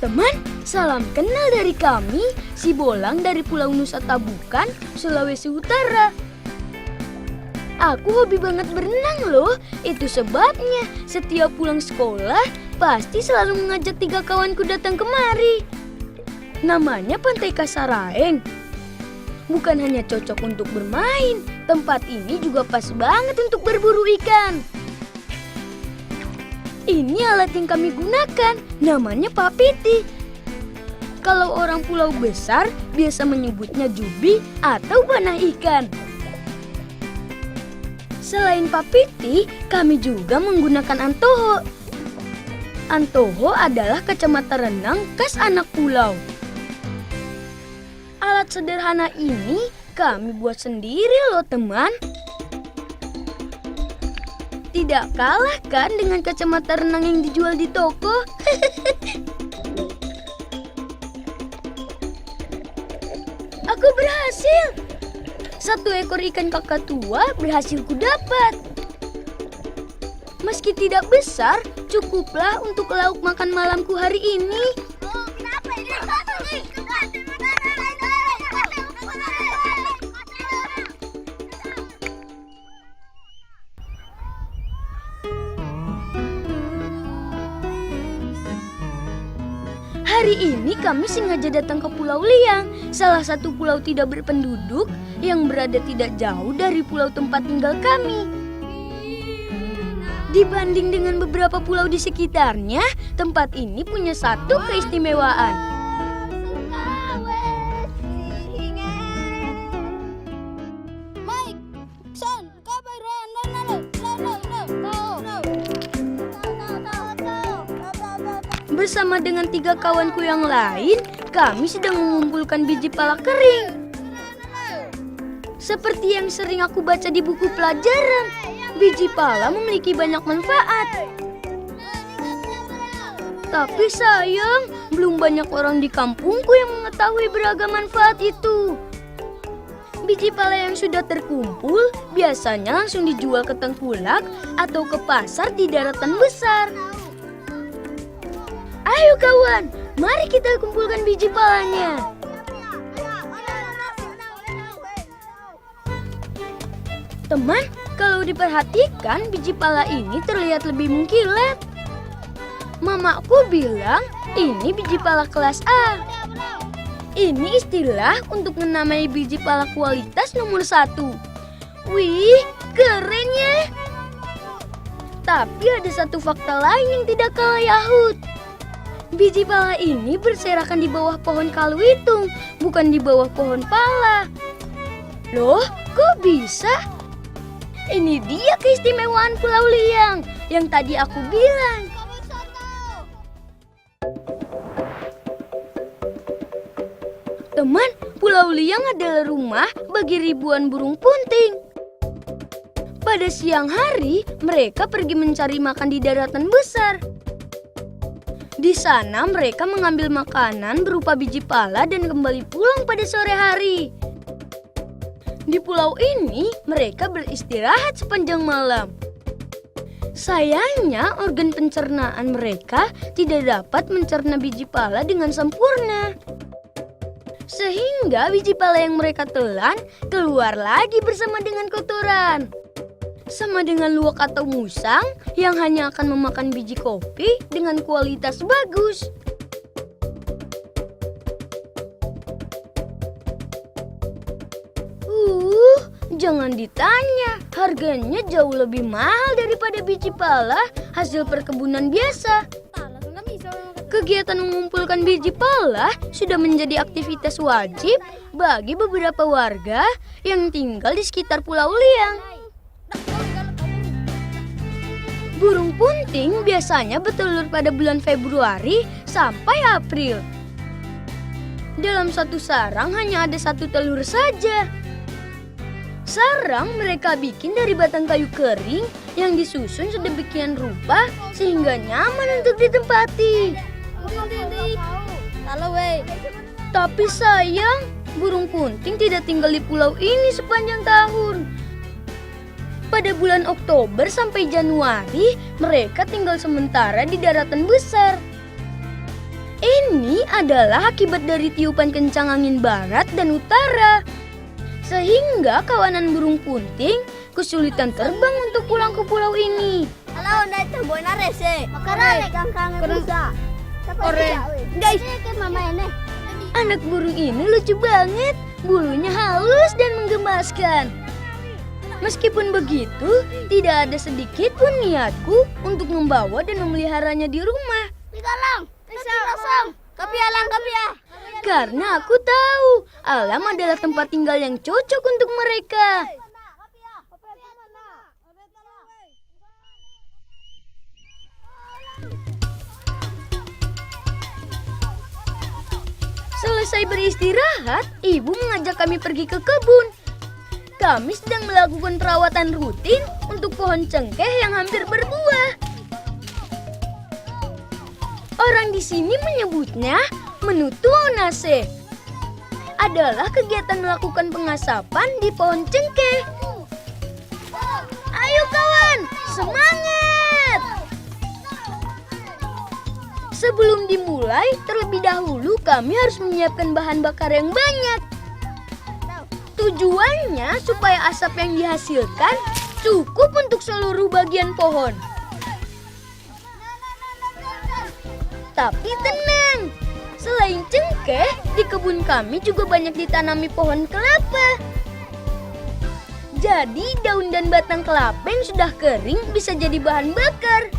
Teman, salam kenal dari kami, si Bolang dari Pulau Nusa Tabukan, Sulawesi Utara. Aku hobi banget berenang loh, itu sebabnya setiap pulang sekolah pasti selalu mengajak 3 kawanku datang kemari. Namanya Pantai Kasaraeng. Bukan hanya cocok untuk bermain, tempat ini juga pas banget untuk berburu ikan. Ini alat yang kami gunakan, namanya papiti. Kalau orang pulau besar biasa menyebutnya jubi atau panah ikan. Selain papiti, kami juga menggunakan antoho. Antoho adalah kacamata renang khas anak pulau. Alat sederhana ini kami buat sendiri loh teman. Tidak kalah kan dengan kacamata renang yang dijual di toko? Aku berhasil! 1 ekor ikan kakatua berhasil kudapat. Meski tidak besar, cukuplah untuk lauk makan malamku hari ini. Hari ini kami sengaja datang ke Pulau Liang, salah satu pulau tidak berpenduduk yang berada tidak jauh dari pulau tempat tinggal kami. Dibanding dengan beberapa pulau di sekitarnya, tempat ini punya satu keistimewaan. Bersama dengan 3 kawanku yang lain, kami sedang mengumpulkan biji pala kering. Seperti yang sering aku baca di buku pelajaran, biji pala memiliki banyak manfaat. Tapi sayang, belum banyak orang di kampungku yang mengetahui beragam manfaat itu. Biji pala yang sudah terkumpul biasanya langsung dijual ke tengkulak atau ke pasar di daratan besar. Ayo kawan, mari kita kumpulkan biji palanya. Teman, kalau diperhatikan biji pala ini terlihat lebih mengkilat. Mamaku bilang ini biji pala kelas A. Ini istilah untuk menamai biji pala kualitas nomor 1. Wih, keren ya. Tapi ada satu fakta lain yang tidak kalah yahut. Biji pala ini berserakan di bawah pohon kaluitung, bukan di bawah pohon pala. Loh, kok bisa? Ini dia keistimewaan Pulau Liang yang tadi aku bilang. Teman, Pulau Liang adalah rumah bagi ribuan burung punting. Pada siang hari, mereka pergi mencari makan di daratan besar. Di sana mereka mengambil makanan berupa biji pala dan kembali pulang pada sore hari. Di pulau ini mereka beristirahat sepanjang malam. Sayangnya organ pencernaan mereka tidak dapat mencerna biji pala dengan sempurna. Sehingga biji pala yang mereka telan keluar lagi bersama dengan kotoran. Sama dengan luwak atau musang yang hanya akan memakan biji kopi dengan kualitas bagus. Jangan ditanya, harganya jauh lebih mahal daripada biji pala hasil perkebunan biasa. Kegiatan mengumpulkan biji pala sudah menjadi aktivitas wajib bagi beberapa warga yang tinggal di sekitar Pulau Liang. Burung punting biasanya bertelur pada bulan Februari sampai April. Dalam satu sarang hanya ada 1 telur saja. Sarang mereka bikin dari batang kayu kering yang disusun sedemikian rupa sehingga nyaman untuk ditempati. Tapi sayang, burung punting tidak tinggal di pulau ini sepanjang tahun. Pada bulan Oktober sampai Januari, mereka tinggal sementara di daratan besar. Ini adalah akibat dari tiupan kencang angin barat dan utara. Sehingga kawanan burung punting kesulitan terbang untuk pulang ke pulau ini. Halo, naik terboy narese. Makanya kang rusa. Guys, ke mama ini. Anak burung ini lucu banget. Bulunya halus dan menggemaskan. Meskipun begitu, tidak ada sedikit pun niatku untuk membawa dan memeliharanya di rumah. Digalang, pisang, kapialang. Karena aku tahu alam adalah tempat tinggal yang cocok untuk mereka. Selesai beristirahat, ibu mengajak kami pergi ke kebun. Kami sedang melakukan perawatan rutin untuk pohon cengkeh yang hampir berbuah. Orang di sini menyebutnya menutuonase. Adalah kegiatan melakukan pengasapan di pohon cengkeh. Ayo kawan, semangat! Sebelum dimulai, terlebih dahulu kami harus menyiapkan bahan bakar yang banyak. Tujuannya supaya asap yang dihasilkan cukup untuk seluruh bagian pohon. Tapi tenang, selain cengkeh, di kebun kami juga banyak ditanami pohon kelapa. Jadi daun dan batang kelapa yang sudah kering bisa jadi bahan bakar.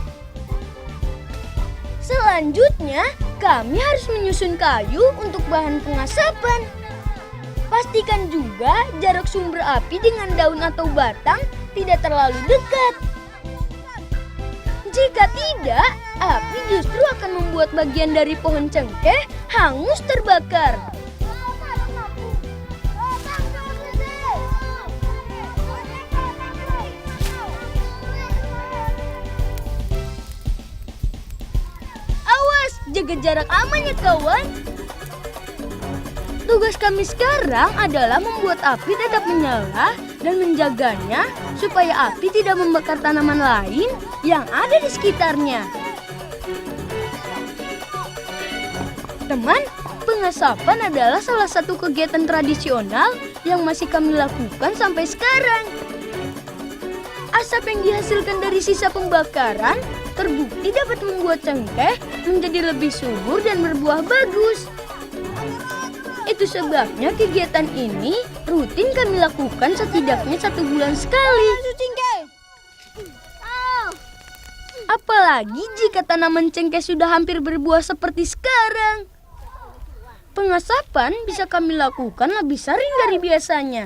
Selanjutnya, kami harus menyusun kayu untuk bahan pengasapan. Pastikan juga jarak sumber api dengan daun atau batang tidak terlalu dekat. Jika tidak, api justru akan membuat bagian dari pohon cengkeh hangus terbakar. Awas, jaga jarak aman ya kawan. Tugas kami sekarang adalah membuat api tetap menyala dan menjaganya supaya api tidak membakar tanaman lain yang ada di sekitarnya. Teman, pengasapan adalah salah satu kegiatan tradisional yang masih kami lakukan sampai sekarang. Asap yang dihasilkan dari sisa pembakaran terbukti dapat membuat cengkeh menjadi lebih subur dan berbuah bagus. Itu sebabnya kegiatan ini rutin kami lakukan setidaknya 1 bulan sekali. Apalagi jika tanaman cengkeh sudah hampir berbuah seperti sekarang. Pengasapan bisa kami lakukan lebih sering dari biasanya.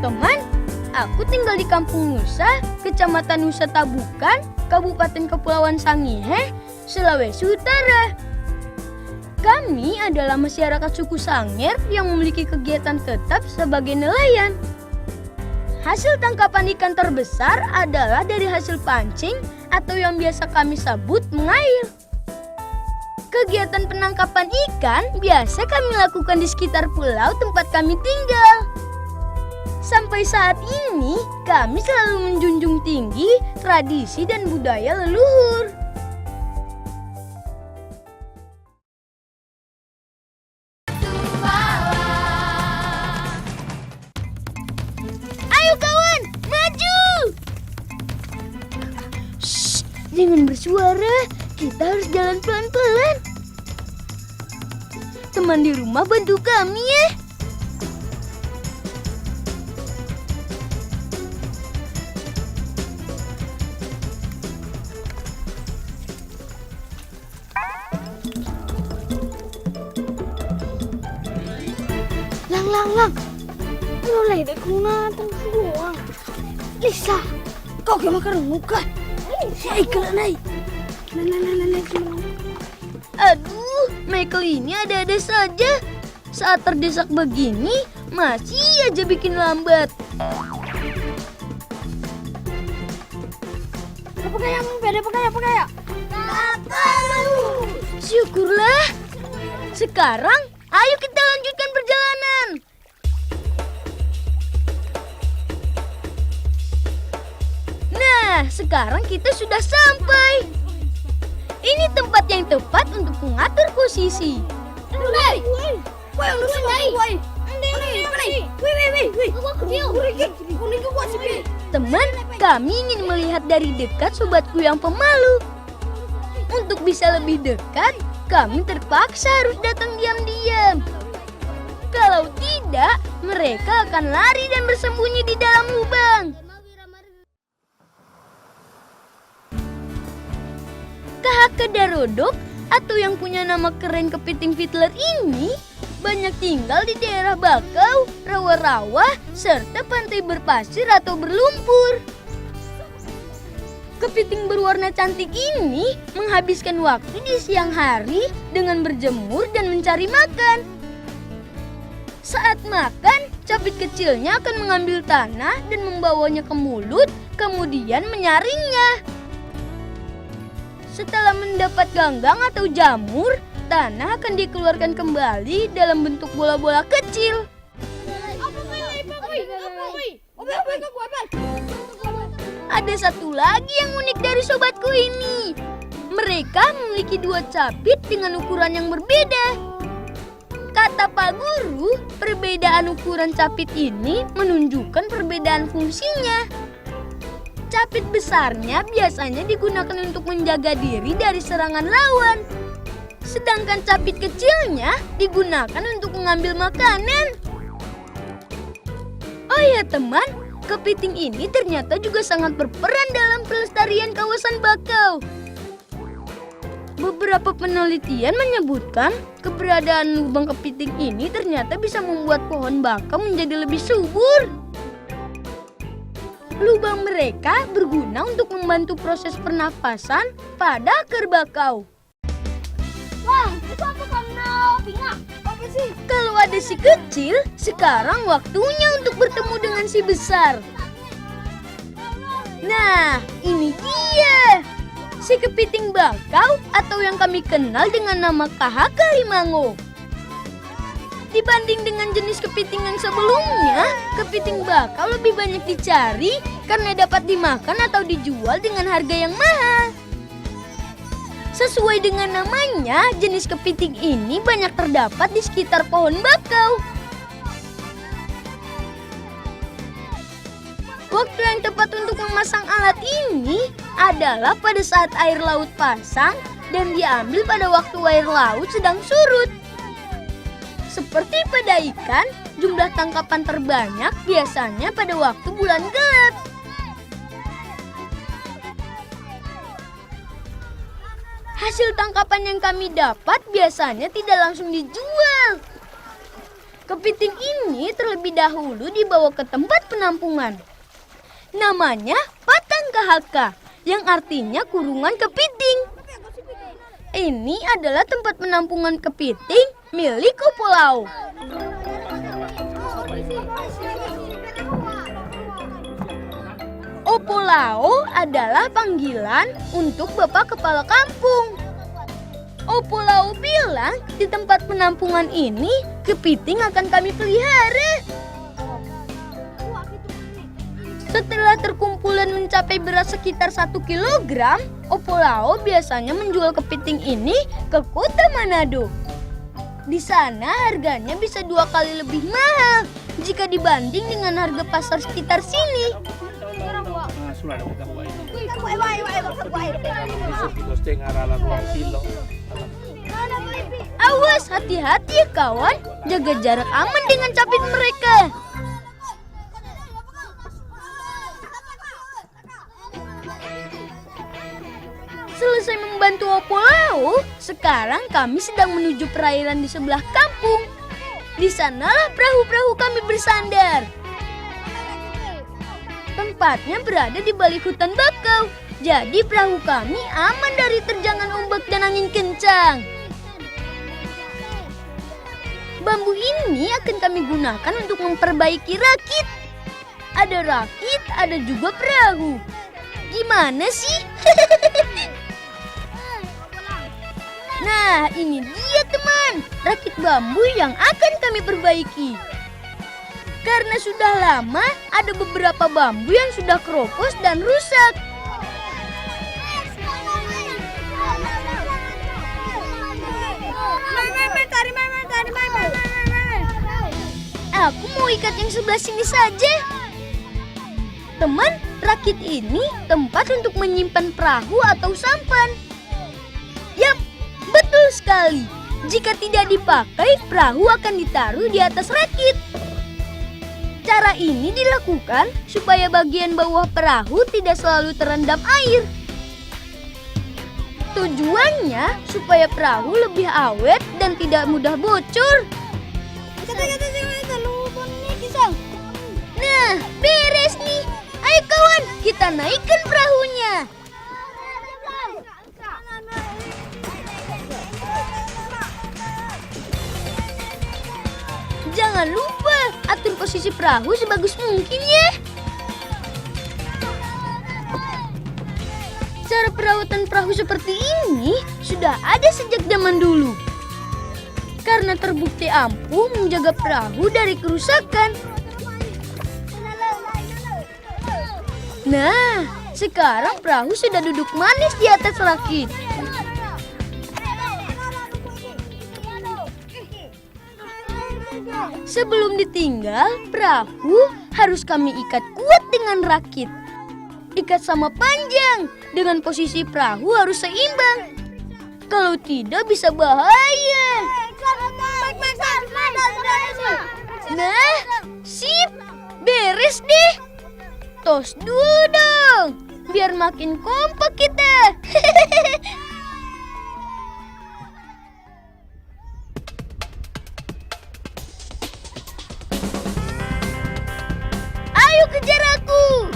Teman, aku tinggal di Kampung Nusa, Kecamatan Nusa Tabukan, Kabupaten Kepulauan Sangihe, Sulawesi Utara. Kami adalah masyarakat suku Sangir yang memiliki kegiatan tetap sebagai nelayan. Hasil tangkapan ikan terbesar adalah dari hasil pancing atau yang biasa kami sebut mengail. Kegiatan penangkapan ikan biasa kami lakukan di sekitar pulau tempat kami tinggal. Sampai saat ini, kami selalu menjunjung tinggi tradisi dan budaya leluhur. Ayo kawan, maju! Shh, jangan bersuara, kita harus jalan pelan-pelan. Teman di rumah bantu kami ya. Lang, lo lede kuna tang suang. Lisa, kau ke makan muka. Ikan nai. Aduh, Michael ini ada-ada saja. Saat terdesak begini, masih aja bikin lambat. Apa kayak? Syukurlah. Sekarang, ayo kita lanjutkan perjalanan. sekarang kita sudah sampai. Ini tempat yang tepat untuk mengatur posisi. Teman, kami ingin melihat dari dekat sobatku yang pemalu. Untuk bisa lebih dekat, kami terpaksa harus datang diam-diam. Kalau tidak, mereka akan lari dan bersembunyi di dalam lubang. Kahaka Darodok atau yang punya nama keren Kepiting Fiddler ini banyak tinggal di daerah bakau, rawa-rawa, serta pantai berpasir atau berlumpur. Kepiting berwarna cantik ini menghabiskan waktu di siang hari dengan berjemur dan mencari makan. Saat makan, capit kecilnya akan mengambil tanah dan membawanya ke mulut, kemudian menyaringnya. Setelah mendapat ganggang atau jamur, tanah akan dikeluarkan kembali dalam bentuk bola-bola kecil. Ada satu lagi yang unik dari sobatku ini. Mereka memiliki dua capit dengan ukuran yang berbeda. Kata Pak Guru, perbedaan ukuran capit ini menunjukkan perbedaan fungsinya. Capit besarnya biasanya digunakan untuk menjaga diri dari serangan lawan. Sedangkan capit kecilnya digunakan untuk mengambil makanan. Oh ya teman, kepiting ini ternyata juga sangat berperan dalam pelestarian kawasan bakau. Beberapa penelitian menyebutkan keberadaan lubang kepiting ini ternyata bisa membuat pohon bakau menjadi lebih subur. Lubang mereka berguna untuk membantu proses pernafasan pada akar bakau. Wah, itu apa kamu? Apa sih? Kalau ada si kecil, sekarang waktunya untuk bertemu dengan si besar. Nah, ini dia. Si kepiting bakau atau yang kami kenal dengan nama Kahaka Limango. Dibanding dengan jenis kepiting yang sebelumnya, kepiting bakau lebih banyak dicari karena dapat dimakan atau dijual dengan harga yang mahal. Sesuai dengan namanya, jenis kepiting ini banyak terdapat di sekitar pohon bakau. Waktu yang tepat untuk memasang alat ini adalah pada saat air laut pasang dan diambil pada waktu air laut sedang surut. Seperti pada ikan, jumlah tangkapan terbanyak biasanya pada waktu bulan gelap. Hasil tangkapan yang kami dapat biasanya tidak langsung dijual. Kepiting ini terlebih dahulu dibawa ke tempat penampungan. Namanya Patang Kahaka, yang artinya kurungan kepiting. Ini adalah tempat penampungan kepiting milik Opolao. Opolao adalah panggilan untuk Bapak Kepala Kampung. Opolao bilang di tempat penampungan ini kepiting akan kami pelihara. Setelah terkumpulan mencapai berat sekitar 1 kilogram, Opolao biasanya menjual kepiting ini ke kota Manado. Di sana harganya bisa 2 kali lebih mahal jika dibanding dengan harga pasar sekitar sini. Awas, hati-hati ya kawan, jaga jarak aman dengan capit mereka. Selesai membantu Opolao, sekarang kami sedang menuju perairan di sebelah kampung. Di sanalah perahu-perahu kami bersandar. Tempatnya berada di balik hutan bakau, jadi perahu kami aman dari terjangan ombak dan angin kencang. Bambu ini akan kami gunakan untuk memperbaiki rakit. Ada rakit, ada juga perahu. Gimana sih? Nah, ini dia teman, rakit bambu yang akan kami perbaiki. Karena sudah lama, ada beberapa bambu yang sudah keropos dan rusak. Aku mau ikat yang sebelah sini saja. Teman, rakit ini tempat untuk menyimpan perahu atau sampan. Yap, betul sekali. Jika tidak dipakai, perahu akan ditaruh di atas rakit. Cara ini dilakukan supaya bagian bawah perahu tidak selalu terendam air. Tujuannya supaya perahu lebih awet dan tidak mudah bocor. Nah, beres nih. Ayo kawan, kita naikkan perahunya. Jangan lupa atur posisi perahu sebagus mungkin ya. Cara perawatan perahu seperti ini sudah ada sejak zaman dulu. Karena terbukti ampuh menjaga perahu dari kerusakan. Nah, sekarang perahu sudah duduk manis di atas rakit. Sebelum ditinggal, perahu harus kami ikat kuat dengan rakit. Ikat sama panjang, dengan posisi perahu harus seimbang. Kalau tidak bisa bahaya. Nah, sip, beres deh. Tos dulu dong, biar makin kompak kita. Ayo kejar aku.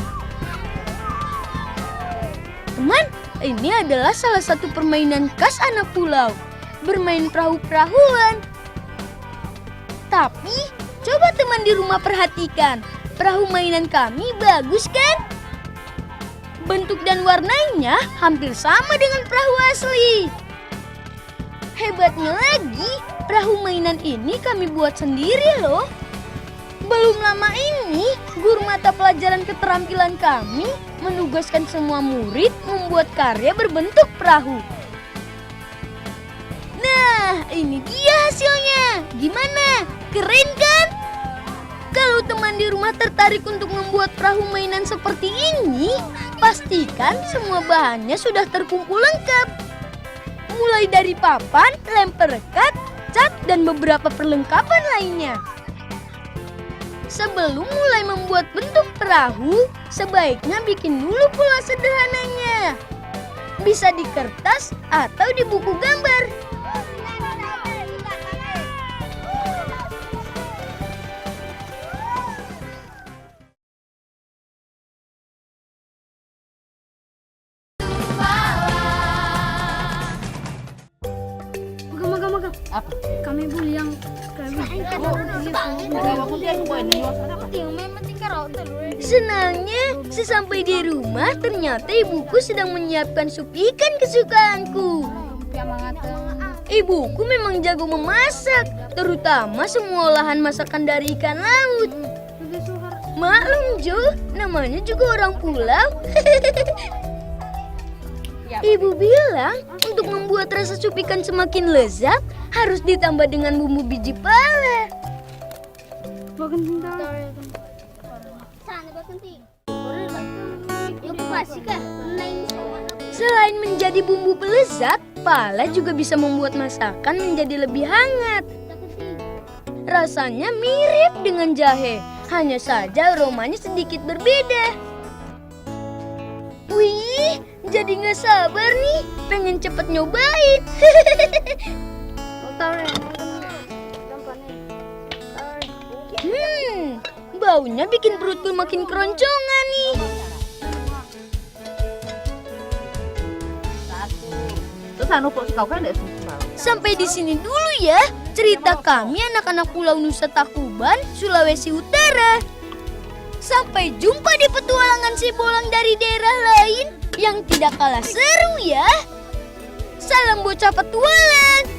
Teman, ini adalah salah satu permainan khas anak pulau. Bermain perahu-perahuan. Tapi, coba teman di rumah perhatikan. Perahu mainan kami bagus kan? Bentuk dan warnanya hampir sama dengan perahu asli. Hebatnya lagi, perahu mainan ini kami buat sendiri loh. Belum lama ini, guru mata pelajaran keterampilan kami menugaskan semua murid membuat karya berbentuk perahu. Nah, ini dia hasilnya. Gimana? Keren kan? Kalau teman di rumah tertarik untuk membuat perahu mainan seperti ini, pastikan semua bahannya sudah terkumpul lengkap. Mulai dari papan, lem perekat, cat, dan beberapa perlengkapan lainnya. Sebelum mulai membuat bentuk perahu, sebaiknya bikin dulu pola sederhananya. Bisa di kertas atau di buku gambar. Apa? Kami boleh yang Senangnya, sesampai di rumah ternyata ibuku sedang menyiapkan sup ikan kesukaanku. Ibuku memang jago memasak, terutama semua olahan masakan dari ikan laut. Maklum Jo, namanya juga orang pulau. Ibu bilang untuk membuat rasa sup ikan semakin lezat harus ditambah dengan bumbu biji pala. Selain menjadi bumbu pelezat, pala juga bisa membuat masakan menjadi lebih hangat. Rasanya mirip dengan jahe, hanya saja aromanya sedikit berbeda. Wih, jadi nggak sabar nih, pengen cepet nyobain. Baunya bikin perutku makin keroncongan nih. Sampai di sini dulu ya cerita kami anak-anak Pulau Nusa Takuban, Sulawesi Utara. Sampai jumpa di petualangan si Bolang dari daerah lain yang tidak kalah seru ya. Salam bocah petualang.